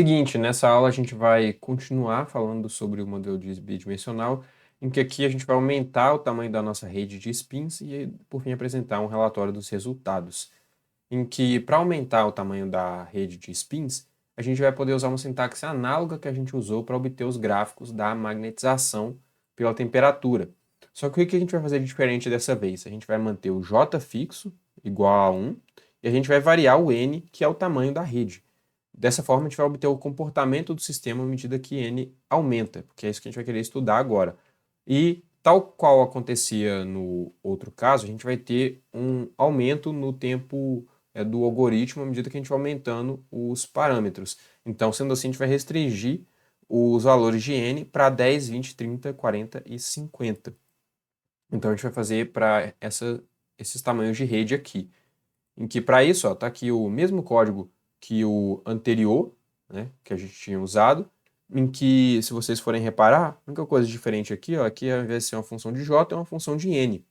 Seguinte, nessa aula a gente vai continuar falando sobre o modelo de bidimensional, em que aqui a gente vai aumentar o tamanho da nossa rede de spins e, por fim, apresentar um relatório dos resultados. Em que, para aumentar o tamanho da rede de spins, a gente vai poder usar uma sintaxe análoga que a gente usou para obter os gráficos da magnetização pela temperatura. Só que o que a gente vai fazer de diferente dessa vez? A gente vai manter o J fixo, igual a 1, e a gente vai variar o N, que é o tamanho da rede. Dessa forma, a gente vai obter o comportamento do sistema à medida que n aumenta, porque é isso que a gente vai querer estudar agora. E, tal qual acontecia no outro caso, a gente vai ter um aumento no tempo do algoritmo à medida que a gente vai aumentando os parâmetros. Então, sendo assim, a gente vai restringir os valores de n para 10, 20, 30, 40 e 50. Então, a gente vai fazer para esses tamanhos de rede aqui. Em que para isso, está aqui o mesmo código que o anterior, né, que a gente tinha usado, em que, se vocês forem reparar, a única coisa diferente aqui, ó, aqui ao invés de ser uma função de j, é uma função de n.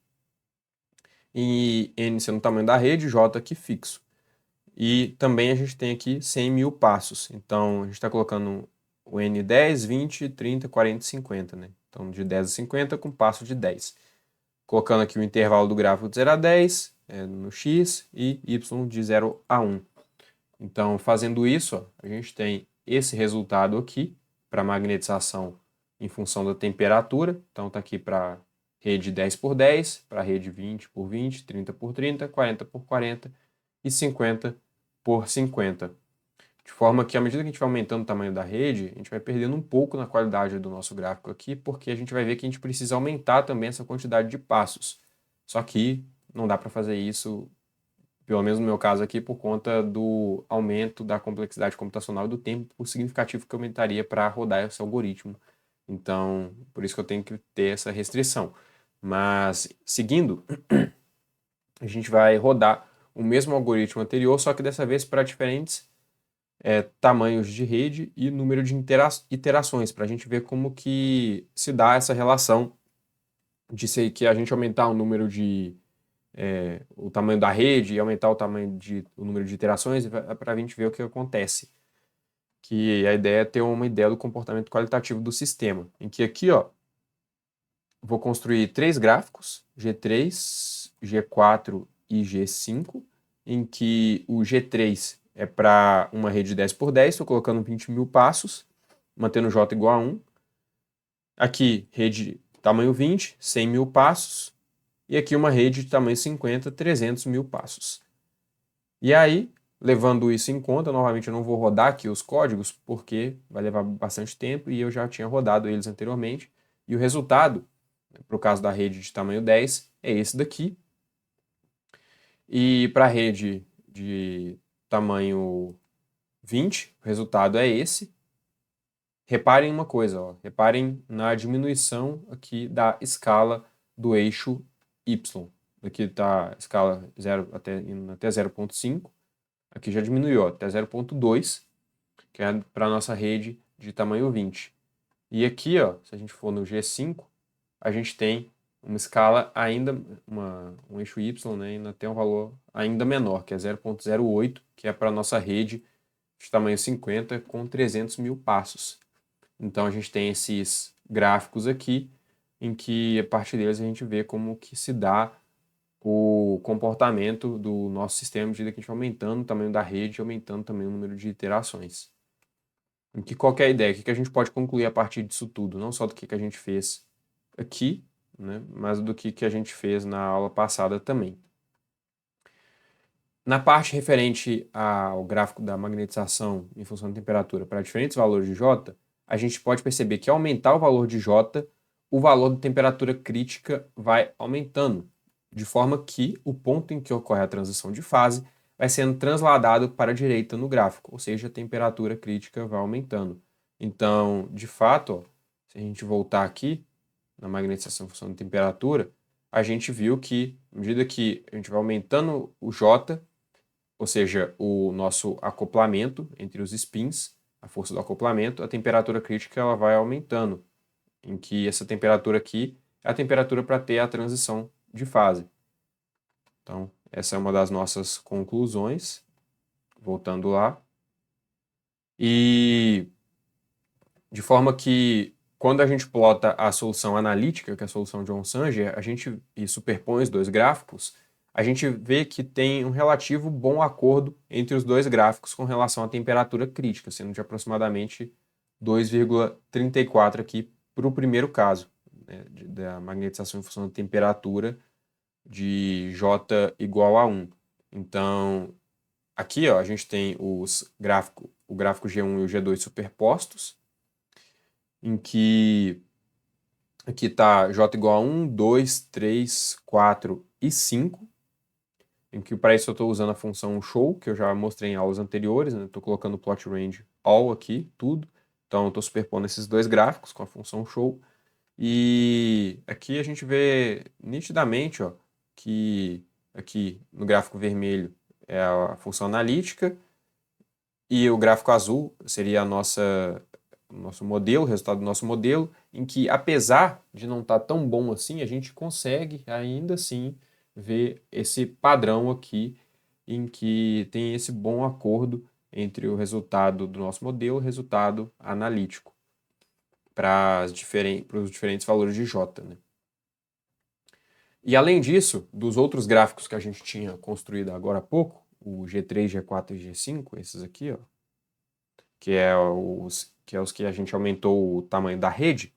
E n sendo o tamanho da rede, j aqui fixo. E também a gente tem aqui 100 mil passos. Então, a gente está colocando o n 10, 20, 30, 40 e 50, né? Então, de 10 a 50 com passo de 10. Colocando aqui o intervalo do gráfico de 0 a 10 no x e y de 0 a 1. Então, fazendo isso, ó, a gente tem esse resultado aqui para magnetização em função da temperatura. Então, está aqui para rede 10 por 10, para rede 20 por 20, 30 por 30, 40 por 40 e 50 por 50. De forma que, à medida que a gente vai aumentando o tamanho da rede, a gente vai perdendo um pouco na qualidade do nosso gráfico aqui, porque a gente vai ver que a gente precisa aumentar também essa quantidade de passos. Só que não dá para fazer isso, pelo menos no meu caso aqui, por conta do aumento da complexidade computacional e do tempo significativo que aumentaria para rodar esse algoritmo. Então, por isso que eu tenho que ter essa restrição. Mas, seguindo, a gente vai rodar o mesmo algoritmo anterior, só que dessa vez para diferentes tamanhos de rede e número de iterações, para a gente ver como que se dá essa relação de ser que a gente aumentar o número de o tamanho da rede e aumentar o número de iterações para a gente ver o que acontece. Que a ideia é ter uma ideia do comportamento qualitativo do sistema, em que aqui, ó, vou construir três gráficos, G3, G4 e G5, em que o G3 é para uma rede de 10 por 10, estou colocando 20 mil passos, mantendo J igual a 1. Aqui, rede tamanho 20, 100 mil passos. E aqui uma rede de tamanho 50, 300 mil passos. E aí, levando isso em conta, novamente eu não vou rodar aqui os códigos, porque vai levar bastante tempo e eu já tinha rodado eles anteriormente. E o resultado, para o caso da rede de tamanho 10, é esse daqui. E para a rede de tamanho 20, o resultado é esse. Reparem uma coisa, ó, reparem na diminuição aqui da escala do eixo y. Aqui está a escala 0 até 0,5. Aqui já diminuiu, ó, até 0,2, que é para a nossa rede de tamanho 20. E aqui, ó, se a gente for no G5, a gente tem uma escala ainda, um eixo y, né, ainda tem um valor ainda menor, que é 0,08, que é para a nossa rede de tamanho 50 com 300 mil passos. Então a gente tem esses gráficos aqui, em que a partir deles a gente vê como que se dá o comportamento do nosso sistema à medida que a gente vai aumentando o tamanho da rede e aumentando também o número de iterações. Em que qualquer ideia, o que a gente pode concluir a partir disso tudo, não só do que a gente fez aqui, né, mas do que a gente fez na aula passada também. Na parte referente ao gráfico da magnetização em função da temperatura para diferentes valores de J, a gente pode perceber que ao aumentar o valor de J, o valor da temperatura crítica vai aumentando, de forma que o ponto em que ocorre a transição de fase vai sendo transladado para a direita no gráfico, ou seja, a temperatura crítica vai aumentando. Então, de fato, ó, se a gente voltar aqui na magnetização em função da temperatura, a gente viu que, à medida que a gente vai aumentando o J, ou seja, o nosso acoplamento entre os spins, a força do acoplamento, a temperatura crítica ela vai aumentando, em que essa temperatura aqui é a temperatura para ter a transição de fase. Então, essa é uma das nossas conclusões. Voltando lá. E de forma que quando a gente plota a solução analítica, que é a solução de Onsanger, e superpõe os dois gráficos, a gente vê que tem um relativo bom acordo entre os dois gráficos com relação à temperatura crítica, sendo de aproximadamente 2,34 aqui para o primeiro caso, né, da magnetização em função da temperatura de J igual a 1. Então, aqui ó, a gente tem o gráfico G1 e o G2 superpostos, em que aqui está J igual a 1, 2, 3, 4 e 5, em que para isso eu estou usando a função show, que eu já mostrei em aulas anteriores, né? Estou colocando o plot range all aqui, tudo. Então eu estou superpondo esses dois gráficos com a função show. E aqui a gente vê nitidamente ó, que aqui no gráfico vermelho é a função analítica e o gráfico azul seria o nosso modelo, o resultado do nosso modelo, em que apesar de não estar tão bom assim, a gente consegue ainda assim ver esse padrão aqui em que tem esse bom acordo entre o resultado do nosso modelo e o resultado analítico para os diferentes valores de J, né? E além disso, dos outros gráficos que a gente tinha construído agora há pouco, o G3, G4 e G5, esses aqui, ó, que é os que a gente aumentou o tamanho da rede,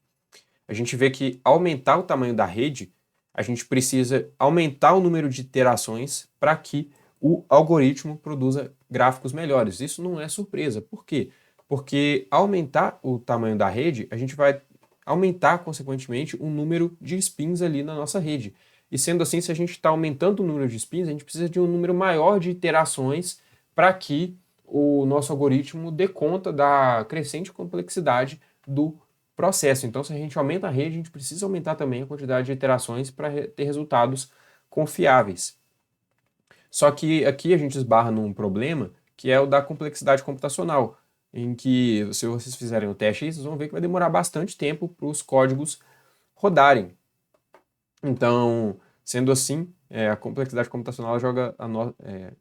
a gente vê que aumentar o tamanho da rede, a gente precisa aumentar o número de iterações para que o algoritmo produza gráficos melhores. Isso não é surpresa. Por quê? Porque aumentar o tamanho da rede, a gente vai aumentar, consequentemente, o número de spins ali na nossa rede. E sendo assim, se a gente está aumentando o número de spins, a gente precisa de um número maior de iterações para que o nosso algoritmo dê conta da crescente complexidade do processo. Então, se a gente aumenta a rede, a gente precisa aumentar também a quantidade de iterações para ter resultados confiáveis. Só que aqui a gente esbarra num problema que é o da complexidade computacional, em que se vocês fizerem o teste aí, vocês vão ver que vai demorar bastante tempo para os códigos rodarem. Então, sendo assim, a complexidade computacional joga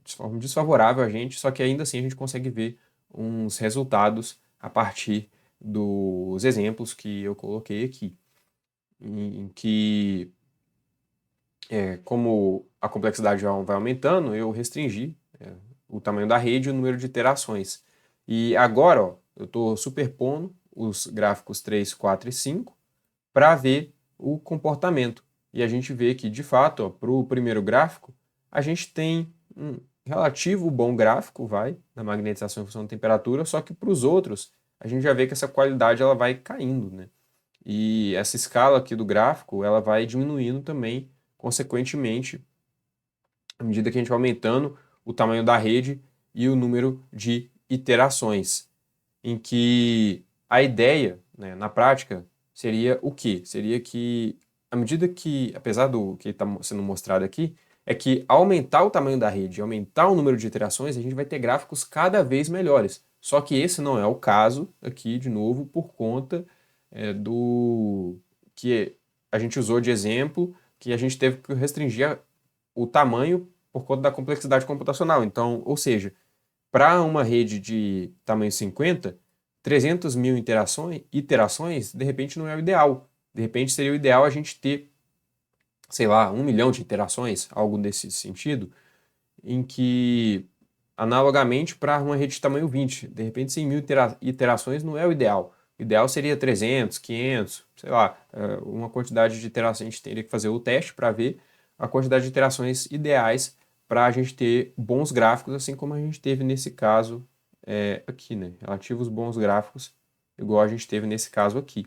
de forma desfavorável a gente, só que ainda assim a gente consegue ver uns resultados a partir dos exemplos que eu coloquei aqui, em que, como a complexidade vai aumentando, eu restringi o tamanho da rede e o número de iterações. E agora, ó, eu estou superpondo os gráficos 3, 4 e 5 para ver o comportamento. E a gente vê que, de fato, para o primeiro gráfico, a gente tem um relativo bom gráfico, na magnetização em função da temperatura, só que para os outros, a gente já vê que essa qualidade ela vai caindo, né? E essa escala aqui do gráfico, ela vai diminuindo também, consequentemente, à medida que a gente vai aumentando o tamanho da rede e o número de iterações, em que a ideia, né, na prática, seria o quê? Seria que, à medida que, apesar do que está sendo mostrado aqui, é que ao aumentar o tamanho da rede, aumentar o número de iterações, a gente vai ter gráficos cada vez melhores. Só que esse não é o caso aqui, de novo, por conta do que a gente usou de exemplo, que a gente teve que restringir o tamanho por conta da complexidade computacional. Então, ou seja, para uma rede de tamanho 50, 300 mil iterações, de repente não é o ideal. De repente seria o ideal a gente ter, sei lá, 1 milhão de iterações, algo desse sentido, em que, analogamente, para uma rede de tamanho 20, de repente 100 mil iterações não é o ideal. O ideal seria 300, 500, sei lá, uma quantidade de iterações. A gente teria que fazer o teste para ver a quantidade de iterações ideais para a gente ter bons gráficos, assim como a gente teve nesse caso aqui, né? Relativos bons gráficos, igual a gente teve nesse caso aqui,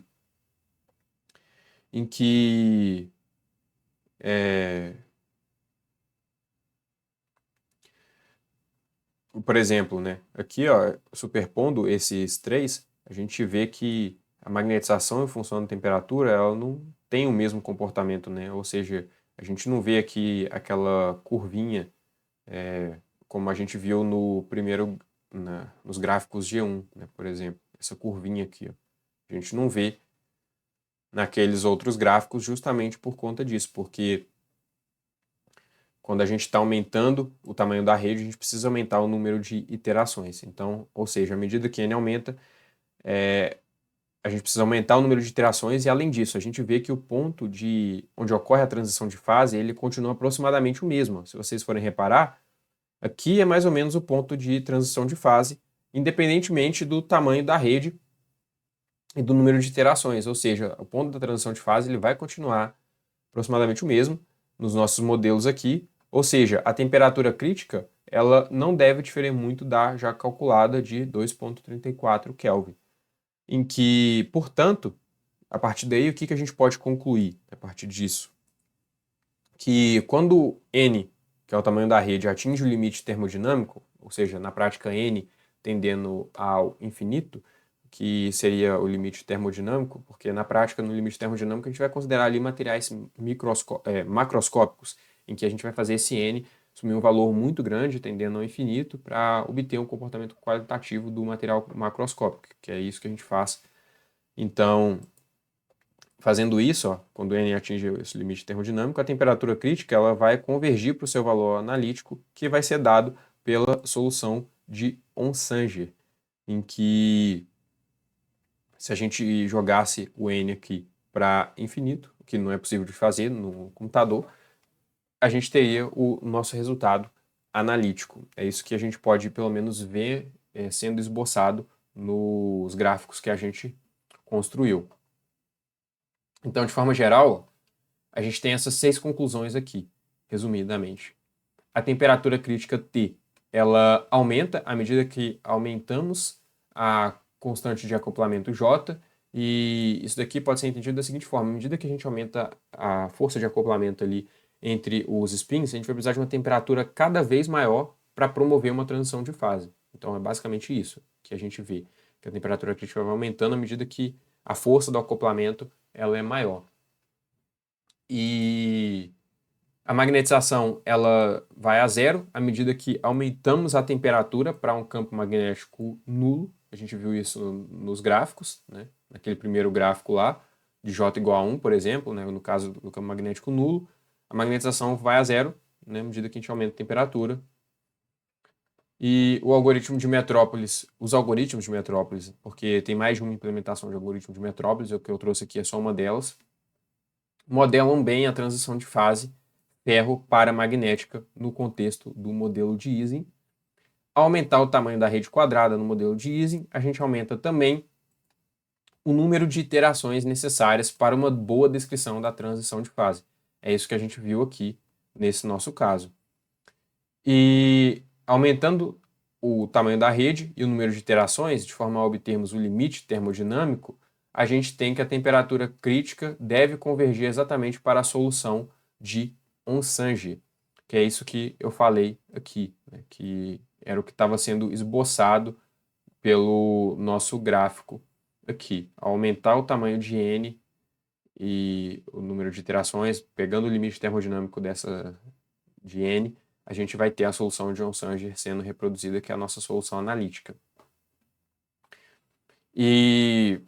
em que é, por exemplo, né, aqui, ó, superpondo esses três, a gente vê que a magnetização em função da temperatura, ela não tem o mesmo comportamento, né? Ou seja, a gente não vê aqui aquela curvinha, como a gente viu no primeiro, nos gráficos G1, né, por exemplo, essa curvinha aqui, ó. A gente não vê naqueles outros gráficos justamente por conta disso, porque quando a gente está aumentando o tamanho da rede, a gente precisa aumentar o número de iterações. Então, ou seja, à medida que n aumenta, a gente precisa aumentar o número de iterações e, além disso, a gente vê que o ponto de onde ocorre a transição de fase, ele continua aproximadamente o mesmo. Se vocês forem reparar, aqui é mais ou menos o ponto de transição de fase, independentemente do tamanho da rede e do número de iterações. Ou seja, o ponto da transição de fase ele vai continuar aproximadamente o mesmo nos nossos modelos aqui. Ou seja, a temperatura crítica ela não deve diferir muito da já calculada de 2,34 Kelvin. Em que, portanto, a partir daí, o que a gente pode concluir a partir disso? Que quando n, que é o tamanho da rede, atinge o limite termodinâmico, ou seja, na prática n tendendo ao infinito, que seria o limite termodinâmico, porque na prática, no limite termodinâmico, a gente vai considerar ali materiais macroscópicos, em que a gente vai fazer esse n assumir um valor muito grande, tendendo ao infinito, para obter um comportamento qualitativo do material macroscópico, que é isso que a gente faz. Então, fazendo isso, ó, quando n atinge esse limite termodinâmico, a temperatura crítica ela vai convergir para o seu valor analítico, que vai ser dado pela solução de Onsager, em que se a gente jogasse o n aqui para infinito, o que não é possível de fazer no computador, a gente teria o nosso resultado analítico. É isso que a gente pode, pelo menos, ver sendo esboçado nos gráficos que a gente construiu. Então, de forma geral, a gente tem essas 6 conclusões aqui, resumidamente. A temperatura crítica T, ela aumenta à medida que aumentamos a constante de acoplamento J, e isso daqui pode ser entendido da seguinte forma: à medida que a gente aumenta a força de acoplamento ali entre os spins, a gente vai precisar de uma temperatura cada vez maior para promover uma transição de fase. Então é basicamente isso que a gente vê, que a temperatura crítica vai aumentando à medida que a força do acoplamento ela é maior. E a magnetização ela vai a zero à medida que aumentamos a temperatura para um campo magnético nulo. A gente viu isso nos gráficos, né? Naquele primeiro gráfico lá, de J igual a 1, por exemplo, né? No caso do campo magnético nulo, a magnetização vai a zero, né? À medida que a gente aumenta a temperatura. E o algoritmo de Metrópolis, os algoritmos de Metrópolis, porque tem mais de uma implementação de algoritmo de Metrópolis, o que eu trouxe aqui é só uma delas, modelam bem a transição de fase ferro-paramagnética no contexto do modelo de Ising. Ao aumentar o tamanho da rede quadrada no modelo de Ising, a gente aumenta também o número de iterações necessárias para uma boa descrição da transição de fase. É isso que a gente viu aqui nesse nosso caso. E aumentando o tamanho da rede e o número de iterações, de forma a obtermos o limite termodinâmico, a gente tem que a temperatura crítica deve convergir exatamente para a solução de Onsager, que é isso que eu falei aqui, né, que era o que estava sendo esboçado pelo nosso gráfico aqui. Ao aumentar o tamanho de n e o número de iterações, pegando o limite termodinâmico de n, a gente vai ter a solução de Onsager sendo reproduzida, que é a nossa solução analítica. E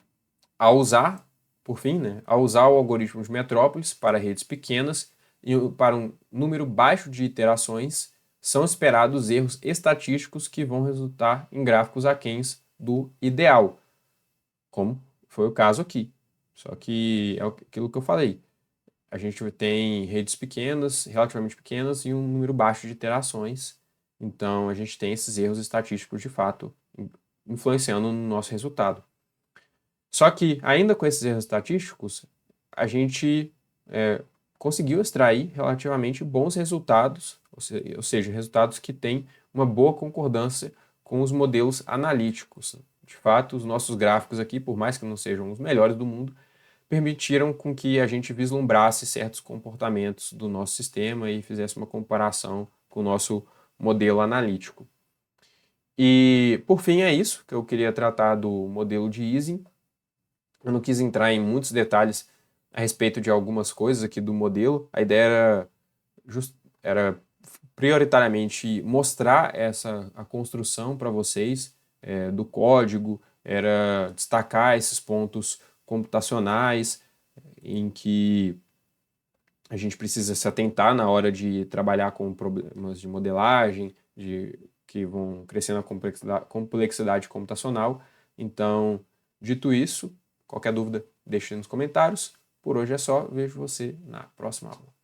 ao usar, por fim, né, ao usar o algoritmo de Metrópolis para redes pequenas e para um número baixo de iterações, são esperados erros estatísticos que vão resultar em gráficos aquéns do ideal, como foi o caso aqui. Só que é aquilo que eu falei. A gente tem redes pequenas, relativamente pequenas, e um número baixo de iterações. Então, a gente tem esses erros estatísticos, de fato, influenciando no nosso resultado. Só que, ainda com esses erros estatísticos, a gente conseguiu extrair relativamente bons resultados, ou seja, resultados que têm uma boa concordância com os modelos analíticos. De fato, os nossos gráficos aqui, por mais que não sejam os melhores do mundo, permitiram com que a gente vislumbrasse certos comportamentos do nosso sistema e fizesse uma comparação com o nosso modelo analítico. E, por fim, é isso que eu queria tratar do modelo de Ising. Eu não quis entrar em muitos detalhes a respeito de algumas coisas aqui do modelo. A ideia era prioritariamente mostrar a construção para vocês do código, era destacar esses pontos computacionais em que a gente precisa se atentar na hora de trabalhar com problemas de modelagem, que vão crescendo a complexidade computacional. Então, dito isso, qualquer dúvida, deixe nos comentários. Por hoje é só, vejo você na próxima aula.